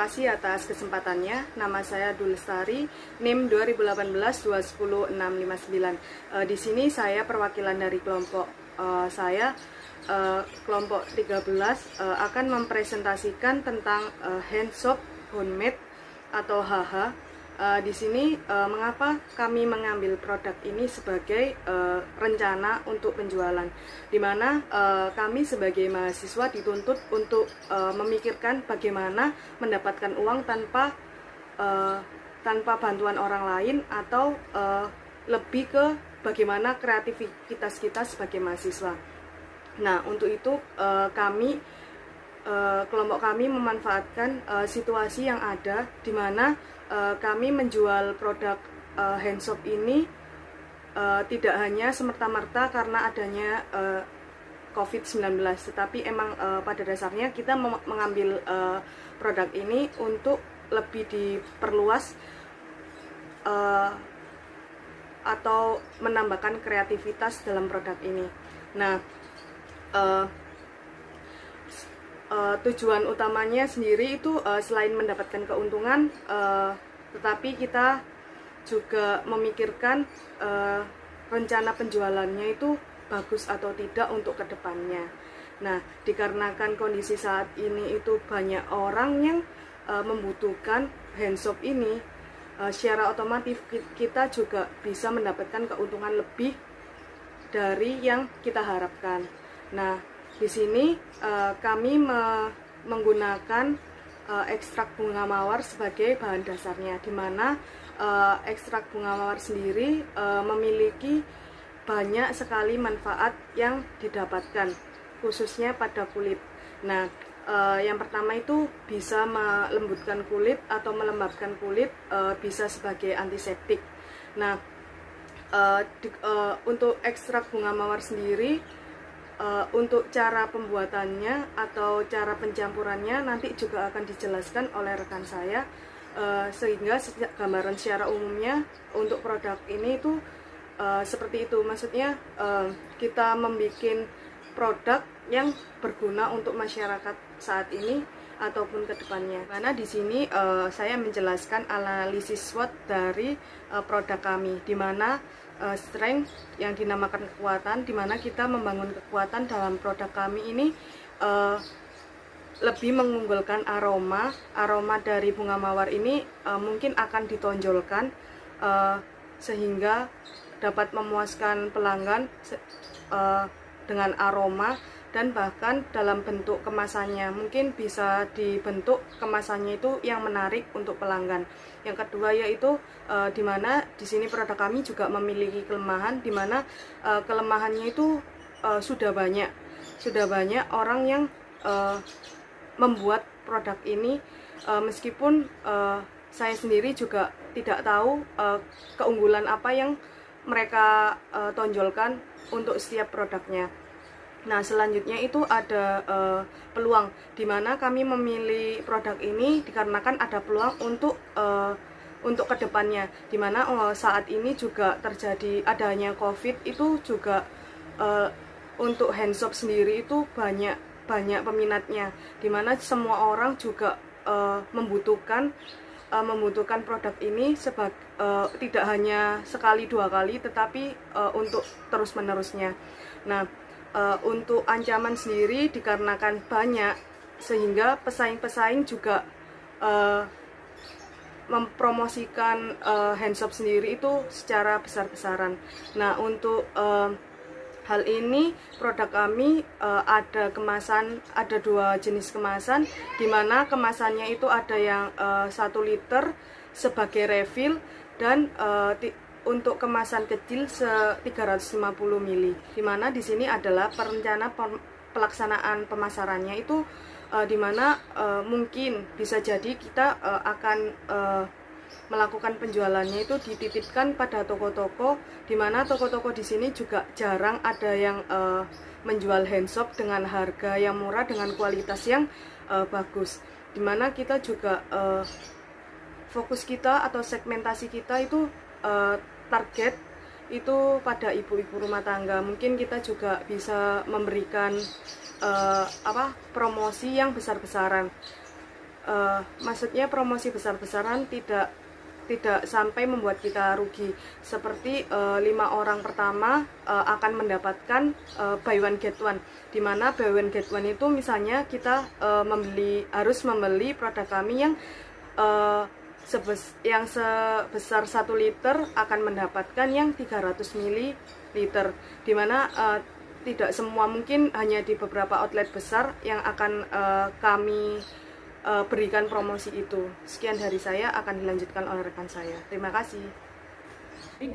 kasih atas kesempatannya. Nama saya Dulestari, NIM 2018-210-659. Di sini saya perwakilan dari kelompok kelompok 13 akan mempresentasikan tentang hand soap homemade atau HH. Di sini mengapa kami mengambil produk ini sebagai rencana untuk penjualan, di mana kami sebagai mahasiswa dituntut untuk memikirkan bagaimana mendapatkan uang tanpa bantuan orang lain, atau lebih ke bagaimana kreativitas kita sebagai mahasiswa. Nah, untuk itu kelompok kami memanfaatkan situasi yang ada, di mana kami menjual produk hand soap ini tidak hanya semerta-merta karena adanya COVID-19, tetapi emang pada dasarnya kita mengambil produk ini untuk lebih diperluas atau menambahkan kreativitas dalam produk ini. Nah, tujuan utamanya sendiri itu selain mendapatkan keuntungan, tetapi kita juga memikirkan rencana penjualannya itu bagus atau tidak untuk kedepannya. Nah, dikarenakan kondisi saat ini itu banyak orang yang membutuhkan hand soap ini, secara otomatis kita juga bisa mendapatkan keuntungan lebih dari yang kita harapkan. Nah, di sini kami menggunakan ekstrak bunga mawar sebagai bahan dasarnya, di mana ekstrak bunga mawar sendiri memiliki banyak sekali manfaat yang didapatkan, khususnya pada kulit. Nah, yang pertama itu bisa melembutkan kulit atau melembabkan kulit, bisa sebagai antiseptik. Nah, untuk ekstrak bunga mawar sendiri, untuk cara pembuatannya atau cara pencampurannya nanti juga akan dijelaskan oleh rekan saya, sehingga gambaran secara umumnya untuk produk ini itu seperti itu. Maksudnya kita membuat produk yang berguna untuk masyarakat saat ini ataupun kedepannya. Mana di sini saya menjelaskan analisis SWOT dari produk kami, di mana strength yang dinamakan kekuatan, di mana kita membangun kekuatan dalam produk kami ini lebih mengunggulkan aroma dari bunga mawar ini mungkin akan ditonjolkan sehingga dapat memuaskan pelanggan dengan aroma, dan bahkan dalam bentuk kemasannya mungkin bisa dibentuk kemasannya itu yang menarik untuk pelanggan. Yang kedua yaitu di mana di sini produk kami juga memiliki kelemahan, di mana kelemahannya itu sudah banyak orang yang membuat produk ini, meskipun saya sendiri juga tidak tahu keunggulan apa yang mereka tonjolkan untuk setiap produknya. Nah, selanjutnya itu ada peluang, di mana kami memilih produk ini dikarenakan ada peluang untuk kedepannya, di mana saat ini juga terjadi adanya COVID, itu juga untuk hand soap sendiri itu banyak peminatnya, di mana semua orang juga membutuhkan produk ini tidak hanya sekali dua kali, tetapi untuk terus menerusnya. Nah, untuk ancaman sendiri dikarenakan banyak, sehingga pesaing-pesaing juga mempromosikan hand soap sendiri itu secara besar-besaran. Nah, untuk hal ini produk kami ada dua jenis kemasan, di mana kemasannya itu ada yang 1 liter sebagai refill, dan untuk kemasan kecil 350 ml. Di mana di sini adalah perencana pelaksanaan pemasarannya itu, di mana mungkin bisa jadi kita akan melakukan penjualannya itu dititipkan pada toko-toko, di mana toko-toko di sini juga jarang ada yang menjual hand soap dengan harga yang murah dengan kualitas yang bagus. Di mana kita juga fokus kita atau segmentasi kita itu target itu pada ibu-ibu rumah tangga. Mungkin kita juga bisa memberikan promosi yang besar-besaran. maksudnya promosi besar-besaran tidak sampai membuat kita rugi. Seperti 5 orang pertama akan mendapatkan buy one get one, dimana buy one get one itu misalnya kita harus membeli produk kami yang sebesar 1 liter akan mendapatkan yang 300 ml, dimana tidak semua, mungkin hanya di beberapa outlet besar yang akan kami berikan promosi itu. Sekian dari saya, akan dilanjutkan oleh rekan saya. Terima kasih.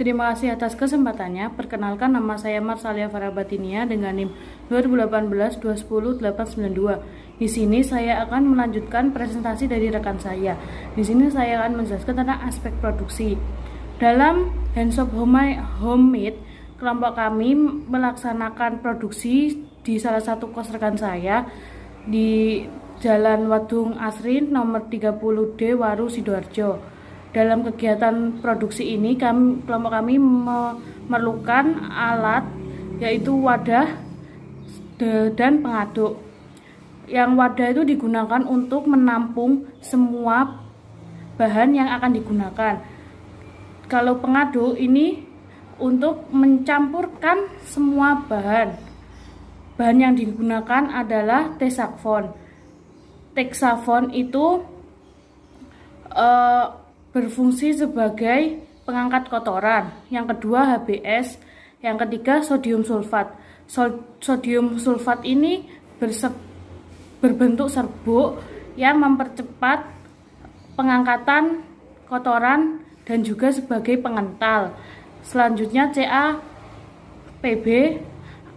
Terima kasih atas kesempatannya. Perkenalkan, nama saya Marsalia Farabatinia dengan NIM 2018-210-892. Di sini saya akan melanjutkan presentasi dari rekan saya. Di sini saya akan menjelaskan tentang aspek produksi. Dalam Handshop Homemade, kelompok kami melaksanakan produksi di salah satu kos rekan saya di Jalan Wadung Asrin nomor 30D Waru Sidoarjo. Dalam kegiatan produksi ini kelompok kami memerlukan alat yaitu wadah dan pengaduk. Yang wadah itu digunakan untuk menampung semua bahan yang akan digunakan. Kalau pengaduk ini untuk mencampurkan semua bahan. Bahan yang digunakan adalah Texafon. Texafon itu berfungsi sebagai pengangkat kotoran. Yang kedua HBS, yang ketiga sodium sulfat. Sodium sulfat ini berbentuk serbuk yang mempercepat pengangkatan kotoran dan juga sebagai pengental. Selanjutnya CAPB,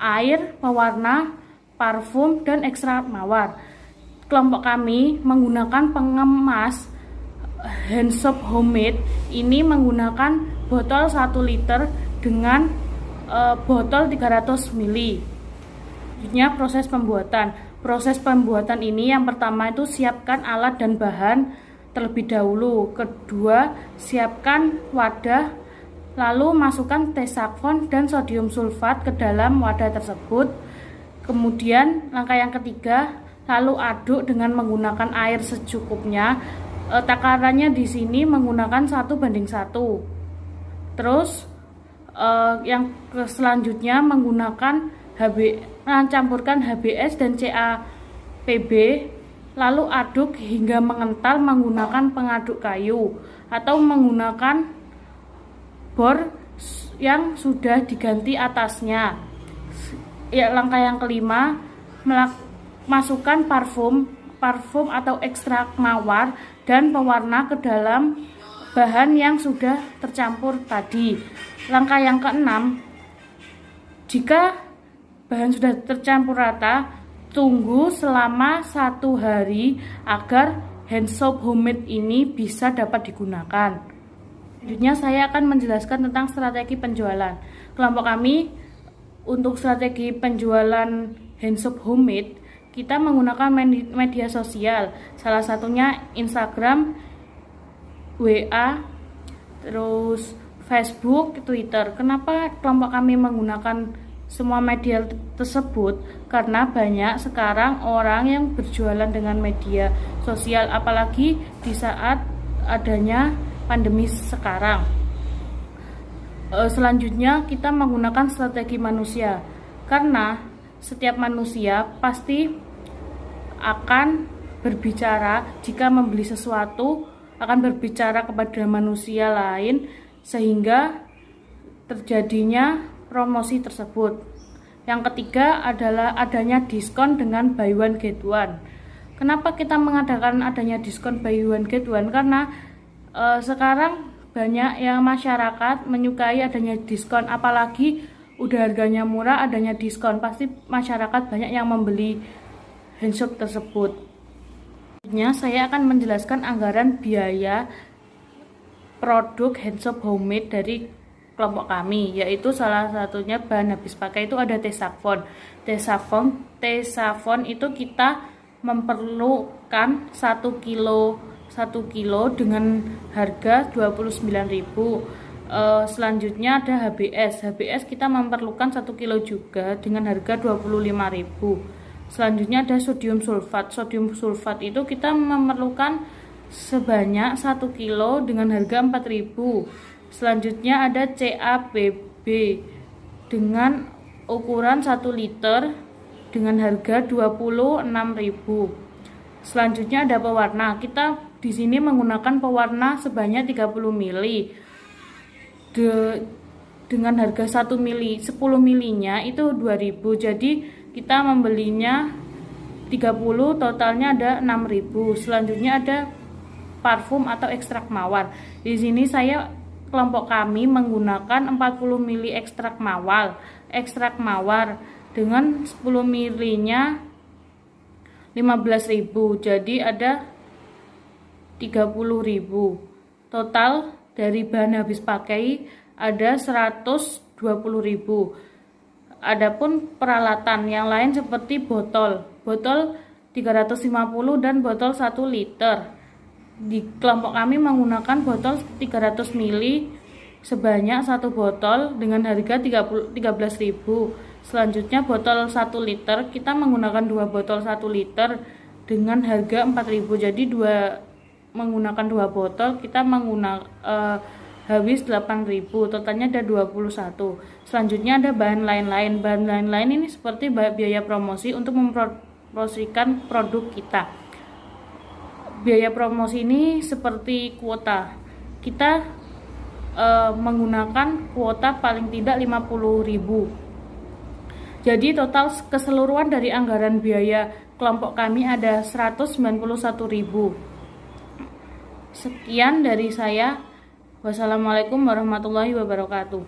air, pewarna, parfum, dan ekstrak mawar. Kelompok kami menggunakan pengemas Handshop Homemade ini menggunakan botol 1 liter dengan botol 300 ml. Selanjutnya proses pembuatan. Proses pembuatan ini yang pertama itu siapkan alat dan bahan terlebih dahulu. Kedua, siapkan wadah, lalu masukkan Texafon dan sodium sulfat ke dalam wadah tersebut. Kemudian langkah yang ketiga, lalu aduk dengan menggunakan air secukupnya. Takarannya di sini menggunakan 1:1. Terus yang selanjutnya menggunakan campurkan HBS dan CAPB, lalu aduk hingga mengental menggunakan pengaduk kayu atau menggunakan bor yang sudah diganti atasnya. Langkah yang kelima, masukkan parfum atau ekstrak mawar dan pewarna ke dalam bahan yang sudah tercampur tadi. Langkah yang keenam, jika bahan sudah tercampur rata, tunggu selama 1 hari agar Handshop Homemade ini bisa dapat digunakan. Selanjutnya saya akan menjelaskan tentang strategi penjualan. Kelompok kami untuk strategi penjualan Handshop Homemade, kita menggunakan media sosial, salah satunya Instagram, WA, terus Facebook, Twitter. Kenapa kelompok kami menggunakan semua media tersebut? Karena banyak sekarang orang yang berjualan dengan media sosial, apalagi di saat adanya pandemi sekarang. Selanjutnya kita menggunakan strategi manusia, karena setiap manusia pasti akan berbicara jika membeli sesuatu, akan berbicara kepada manusia lain sehingga terjadinya promosi tersebut. Yang ketiga adalah adanya diskon dengan buy one get one. Kenapa kita mengadakan adanya diskon buy one get one? Karena sekarang banyak yang masyarakat menyukai adanya diskon, apalagi udah harganya murah, adanya diskon, pasti masyarakat banyak yang membeli handshop tersebut. Selanjutnya saya akan menjelaskan anggaran biaya produk Handshop Homemade dari kelompok kami, yaitu salah satunya bahan habis pakai itu ada Texafon. Texafon itu kita memerlukan 1 kilo dengan harga 29.000. Selanjutnya ada HBS kita memerlukan 1 kilo juga dengan harga 25.000. Selanjutnya ada sodium sulfat. Sodium sulfat itu kita memerlukan sebanyak 1 kilo dengan harga 4.000. Selanjutnya ada CaBB dengan ukuran 1 liter dengan harga 26.000. Selanjutnya ada pewarna. Kita di sini menggunakan pewarna sebanyak 30 ml. Dengan harga 1 mili, 10 milinya itu 2.000. Jadi kita membelinya 30, totalnya ada 6.000. Selanjutnya ada parfum atau ekstrak mawar. Di sini kelompok kami menggunakan 40 mili ekstrak mawar. Ekstrak mawar dengan 10 milinya 15.000. Jadi ada 30.000. Total dari bahan habis pakai ada 120.000. Adapun peralatan yang lain seperti botol 350 dan botol 1 liter. Di kelompok kami menggunakan botol 300 ml sebanyak 1 botol dengan harga 13.000. Selanjutnya botol 1 liter, kita menggunakan 2 botol 1 liter dengan harga 4.000. Jadi menggunakan 2 botol kita habis 8.000, totalnya ada 21. Selanjutnya ada bahan lain-lain. Bahan lain-lain ini seperti biaya promosi untuk mempromosikan produk kita. Biaya promosi ini seperti kuota. Kita menggunakan kuota paling tidak 50.000. Jadi total keseluruhan dari anggaran biaya kelompok kami ada 191.000. Sekian dari saya. Wassalamualaikum warahmatullahi wabarakatuh.